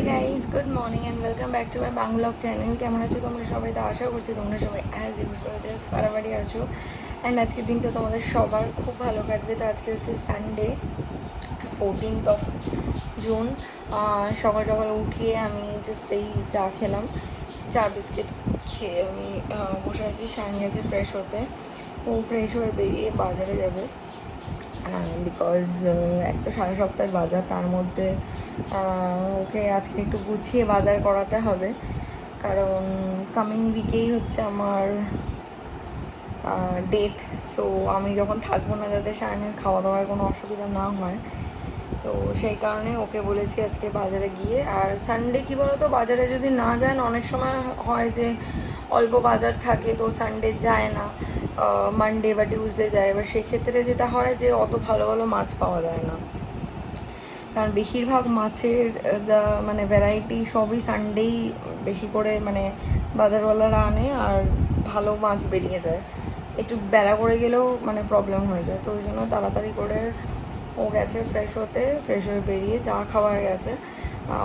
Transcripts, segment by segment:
High guys, good morning and welcome back to my vlog channel. কেমন আছো তোমরা সবাই? তো আশা করছি তোমরা সবাই অ্যাজ ইউজুয়াল জাস্ট ফারাবাড়ি আছো। অ্যান্ড আজকের দিনটা তোমাদের সবার খুব ভালো কাটবে। তো আজকে হচ্ছে সানডে, 14th অফ জুন। সকাল সকাল উঠিয়ে আমি জাস্ট এই চা খেলাম, চা বিস্কিট খেয়ে আমি বসে আছি। শাইন গেছে ফ্রেশ হতে, ও ফ্রেশ হয়ে বেরিয়ে বাজারে যাবে। বিকজ এক তো সারা সপ্তাহ বাজার, তার মধ্যে ওকে আজকে একটু গুছিয়ে বাজার করাতে হবে, কারণ কামিং উইকেই হচ্ছে আমার ডেট। সো আমি যখন থাকবো না, যাতে সায়নের খাওয়া দাওয়ার কোনো অসুবিধা না হয়, তো সেই কারণে ওকে বলেছি আজকে বাজারে গিয়ে। আর সানডে কী বলো তো, বাজারে যদি না যায় না, অনেক সময় হয় যে অল্প বাজার থাকে তো সানডে যায় না, মানডে বা টিউসডে যায়। এবার সেক্ষেত্রে যেটা হয় যে অত ভালো ভালো মাছ পাওয়া যায় না, কারণ বেশিরভাগ মাছের যা মানে ভ্যারাইটি সবই সানডেই বেশি করে মানে বাজারওয়ালারা আনে, আর ভালো মাছ বেরিয়ে যায়। একটু বেলা করে গেলেও মানে প্রবলেম হয়ে যায়। তো ওই জন্য তাড়াতাড়ি করে ও গেছে ফ্রেশ হতে, ফ্রেশ হয়ে বেরিয়ে চা খাওয়া হয়ে গেছে।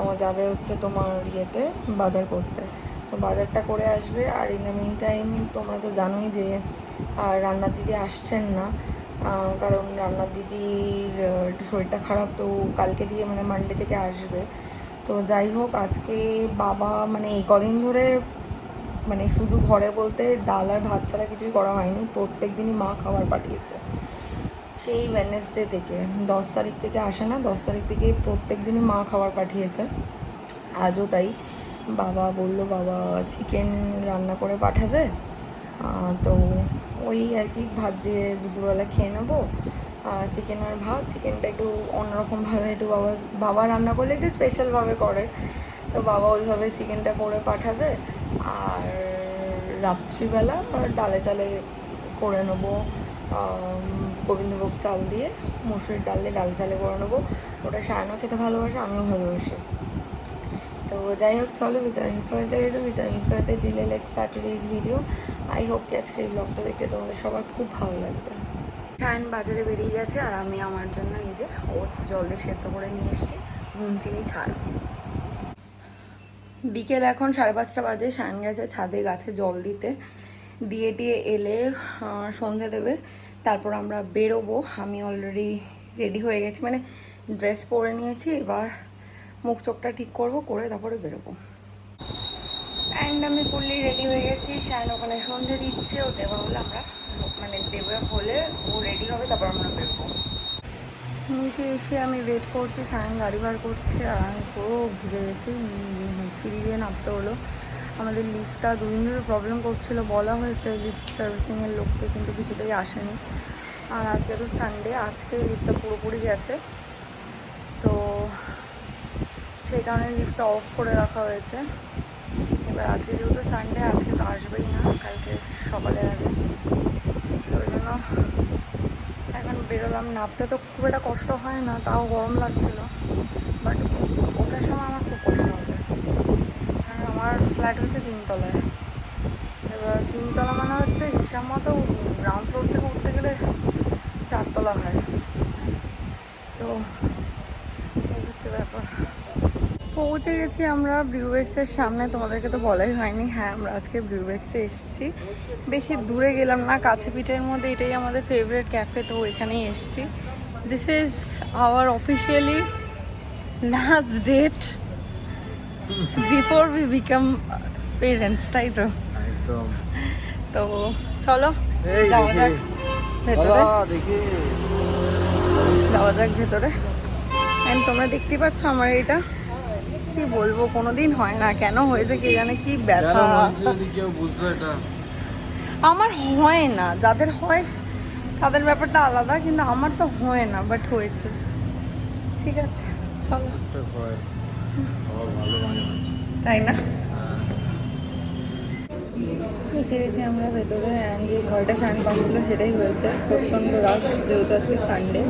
ও যাবে হচ্ছে তোমার ইয়েতে বাজার করতে, তো বাজারটা করে আসবে। আর ইন দ্য মিন টাইম তোমরা তো জানোই যে রান্নার দিদি আসছেন না, কারণ রান্নার দিদির একটু শরীরটা খারাপ, তো কালকে দিয়ে মানে মানডে থেকে আসবে। তো যাই হোক, আজকে বাবা মানে এই কদিন ধরে মানে শুধু ঘরে বলতে ডাল আর ভাত ছাড়া কিছুই করা হয়নি। প্রত্যেক দিনই মা খাবার পাঠিয়েছে, সেই ওয়েডনেসডে থেকে 10 তারিখ থেকে আসে না, 10 তারিখ থেকে প্রত্যেক দিনই মা খাবার পাঠিয়েছে। আজও তাই। বাবা বলল বাবা চিকেন রান্না করে পাঠাবে, তো ওই আর কি ভাত দিয়ে দুপুরবেলা খেয়ে নেবো। চিকেন আর ভাত, চিকেনটা একটু অন্যরকমভাবে একটু বাবা রান্না করলে একটু স্পেশালভাবে করে, তো বাবা ওইভাবে চিকেনটা করে পাঠাবে। আর রাত্রিবেলা ডালে চালে করে নেবো, গোবিন্দভোগ চাল দিয়ে, মুসুরির ডাল দিয়ে ডাল চালে করে নেবো। ওটা সায়নও খেতে ভালোবাসে, আমিও ভালোবাসি। তো যাই হোক, চলো with delay let's start today's video. I hope কি আজকের এই ব্লগটা দেখতে তোমাদের সবার খুব ভালো লাগবে। শায়ন বাজারে বেরিয়ে গেছে, আর আমি আমার জন্য এই যে ওটস জল দিয়ে সেদ্ধ করে নিয়ে এসেছি, নুন চিনি ছাড়া। বিকেল এখন 5:30 বাজে। শায়ন গেছে ছাদে গাছে জল দিতে, দিয়ে টিয়ে এলে সন্ধে দেবে, তারপর আমরা বেরোবো। আমি অলরেডি রেডি হয়ে গেছি, মানে ড্রেস পরে নিয়েছি, এবার মুখ চোখটা ঠিক করবো, করে তারপরে বেরোবো। অ্যান্ড আমি ফুললি রেডি হয়ে গেছি। শায়ন ওখানে সন্ধে দিচ্ছে, ও দেওয়া হলে আমরা মানে দেওয়া হলে ও রেডি হবে, তারপর আমরা বেরোবো। নিচে এসে আমি ওয়েট করছি, শায়ন গাড়ি বার করছে, আর আমি পুরো ভিজে গেছি। সিঁড়ি দিয়ে নামতে হলো। আমাদের লিফটটা দুদিন ধরে প্রবলেম করছিল, বলা হয়েছে লিফট সার্ভিসিংয়ের লোককে, কিন্তু কিছুতেই আসেনি। আর আজকে তো সানডে, আজকে লিফটটা পুরোপুরি গেছে, তো সেই কারণে লিফটটা অফ করে রাখা হয়েছে। এবার আজকে যেহেতু সানডে, আজকে তো আসবেই না, কালকে সকালের আগে, তো ওই জন্য এখন বেরোলাম। নামতে তো খুব একটা কষ্ট হয় না, তাও গরম লাগছিল, বাট ওঠার সময় আমার খুব কষ্ট হবে। আর আমার ফ্ল্যাট হচ্ছে 3 তলায়। এবার 3 তলা মানে হচ্ছে হিসাব মতো গ্রাউন্ড ফ্লোর থেকে উঠতে গেলে 4 তলা হয়, তো এই হচ্ছে ব্যাপার। পৌঁছে গেছি আমরা ব্রিউবেক্সের সামনে। তোমাদেরকে তো বলাই হয়নি, হ্যাঁ আমরা আজকে ব্রিউবেক্সে এসেছি। বেশি দূরে গেলাম না, কাছে পিঠের মধ্যে, এটাই আমাদের ফেভারিট ক্যাফে, তো এখানেই এসেছি। This is our officially last date before we become parents, তাই তো? তো চলো যাওয়া যাক ভেতরে, যাওয়া যাক ভেতরে। অ্যান্ড তোমরা দেখতেই পাচ্ছ আমার এটা, কি বলবো, কোনোদিন হয় না, কেন হয়েছে কে জানে, কি ব্যথা। আমার হয় না, যাদের হয় তাদের ব্যাপারটা আলাদা, কিন্তু আমার তো হয় না, বাট হয়েছে। ঠিক আছে চলো, তাই না? এসে গেছি আমরা ভেতরে। অ্যান্ড যে ঘরটা শাইন পাচ্ছিল সেটাই হয়েছে, প্রচণ্ড রাশ, যেহেতু আজকে সানডে।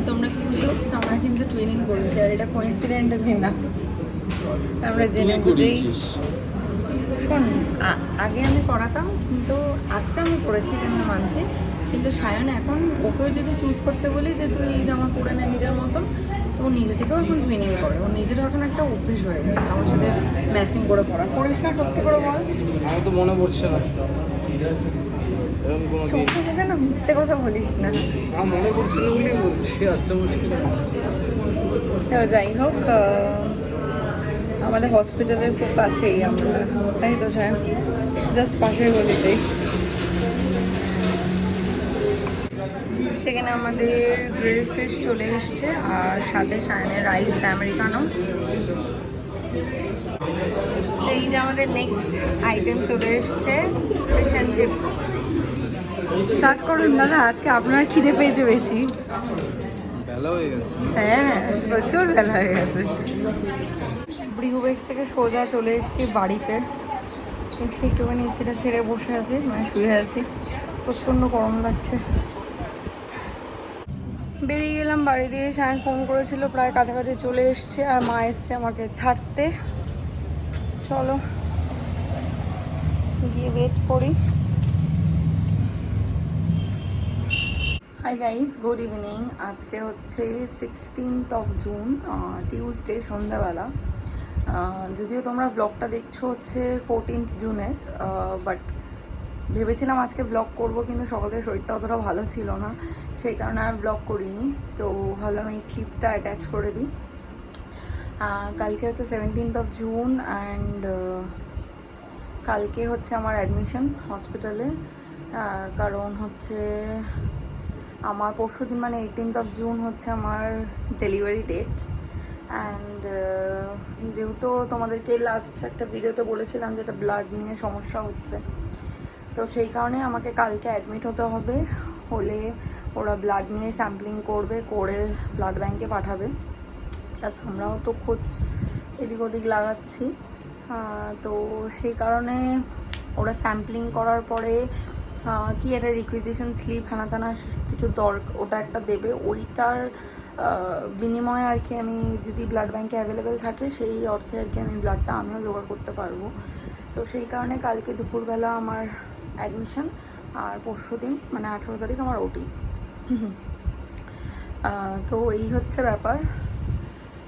তোমরা কিন্তু আমরা কিন্তু ট্রেনিং করেছি, আর এটা কোইন্সিডেন্টালি না, আমরা জেনে বুঝেই। শোন, আগে আমি করাতাম, কিন্তু আজকে চয়েসটা আমি করেছি, এটা আমি মানছি, কিন্তু সায়ন এখন ওকেও যদি চুজ করতে বলি যে তুই এই জামা পরে নে নিজের মতন, তো ও নিজে থেকেও এখন টুইনিং করে, ও নিজেরও এখন একটা অভ্যেস হয়ে গেছে আমার সাথে ম্যাচিং করে পড়া। করিস না সত্যি করে বল? আমার তো মনে পড়ছে না এরকম কোনো দিন। চোখে মুখে না মিথ্যে কথা বলিস না। আমার মনে পড়ছে না বলেই বলছি, আচ্ছা মুশকিল। তো যাই হোক, আমাদের হসপিটালের খুব কাছেই আমরা, তাই তো সায়ন, জাস্ট পাশের গলিতেই। সেখানে আমাদের গ্রিল ফিশ চলে এসছে আর সাথে সায়নের রাইস আমেরিকানো। এই যে আমাদের নেক্সট আইটেম চলে এসছে, ফিশ অ্যান্ড চিপস। স্টার্ট করুন দাদা, আজকে আপনার খিদে পেয়েছে বেশি। বেলা হয়ে গেছে। হ্যাঁ, প্রচুর বেলা হয়ে গেছে। ব্রিহুবেক্স থেকে সোজা চলে এসেছি বাড়িতে, এসে একটুখানি এসিটা ছেড়ে বসে আছি, মানে শুয়ে আছি, প্রচণ্ড গরম লাগছে। বেরিয়ে গেলাম বাড়ি দিয়ে, সায়ন ফোন করেছিল, প্রায় কাছাকাছি চলে এসছে আর মা এসছে আমাকে ছাড়তে। চলো গিয়ে ওয়েট করি। Hi guys, good evening. আজকে হচ্ছে 16th অফ জুন, টিউসডে সন্ধ্যাবেলা। যদিও তোমরা ব্লগটা দেখছো হচ্ছে 14th জুনের, বাট ভেবেছিলাম আজকে ব্লগ করব, কিন্তু সকালে শরীরটা অতটা ভালো ছিল না, সেই কারণে আর ব্লগ করিনি। তো ভাবলাম এই ক্লিপটা অ্যাটাচ করে দিই। কালকে হচ্ছে 17th অফ জুন অ্যান্ড কালকে হচ্ছে আমার অ্যাডমিশন হসপিটালে, কারণ হচ্ছে আমার পরশু দিন মানে 18th অফ জুন হচ্ছে আমার ডেলিভারি ডেট। অ্যান্ড যেহেতু তোমাদেরকে লাস্ট একটা ভিডিওতে বলেছিলাম যে এটা ব্লাড নিয়ে সমস্যা হচ্ছে, তো সেই কারণে আমাকে কালকে অ্যাডমিট হতে হবে। হলে ওরা ব্লাড নিয়ে স্যাম্পলিং করবে, করে ব্লাড ব্যাঙ্কে পাঠাবে। প্লাস আমরাও তো খোঁজ এদিক ওদিক লাগাচ্ছি, তো সেই কারণে ওরা স্যাম্পলিং করার পরে কি একটা রিকুইজিশন স্লিপ হানা টানা কিছু ওটা একটা দেবে, ওইটার বিনিময়ে আর কি আমি যদি ব্লাড ব্যাঙ্কে অ্যাভেলেবেল থাকে সেই অর্থে আর কি আমি ব্লাডটা আমিও জোগাড় করতে পারবো। তো সেই কারণে কালকে দুপুরবেলা আমার অ্যাডমিশন আর পরশু দিন মানে 18 তারিখ আমার ওটি। তো এই হচ্ছে ব্যাপার।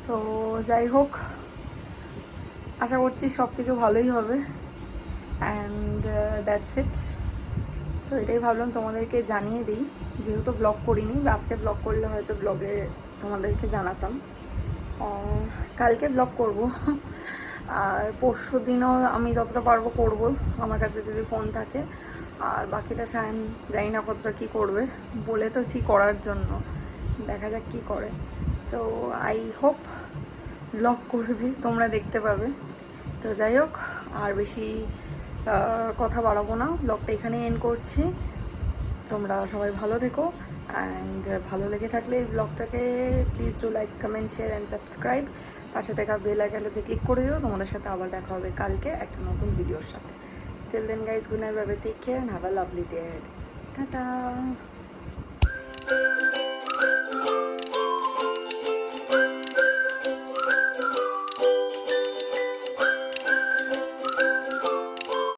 তো যাই হোক, আশা করছি সব কিছু ভালোই হবে অ্যান্ড দ্যাটস ইট। তো এটাই ভাবলাম তোমাদেরকে জানিয়ে দিই, যেহেতু ব্লগ করিনি, আজকে ব্লগ করলে হয়তো ব্লগে তোমাদেরকে জানাতাম। কালকে ব্লগ করব আর পরশু দিনও আমি যতটা পারবো করব, আমার কাছে যদি ফোন থাকে। আর বাকিটা সায়ন জানি না কতটা কী করবে, বলে তো ছি করার জন্য, দেখা যাক কী করে। তো আই হোপ ব্লগ করবে, তোমরা দেখতে পাবে। তো যাই হোক, আর বেশি কথা বাড়াবো না, ব্লগটা এখানেই এন্ড করছি। তোমরা সবাই ভালো থেকো অ্যান্ড ভালো লেগে থাকলে এই ব্লগটাকে please do like, comment, share and subscribe. পাশে থাকা বেল আইকনটাতে ক্লিক করে দিও। তোমাদের সাথে আবার দেখা হবে কালকে একটা নতুন ভিডিওর সাথে। Till then guys, good night, bye bye, take care and have a lovely day. Tata.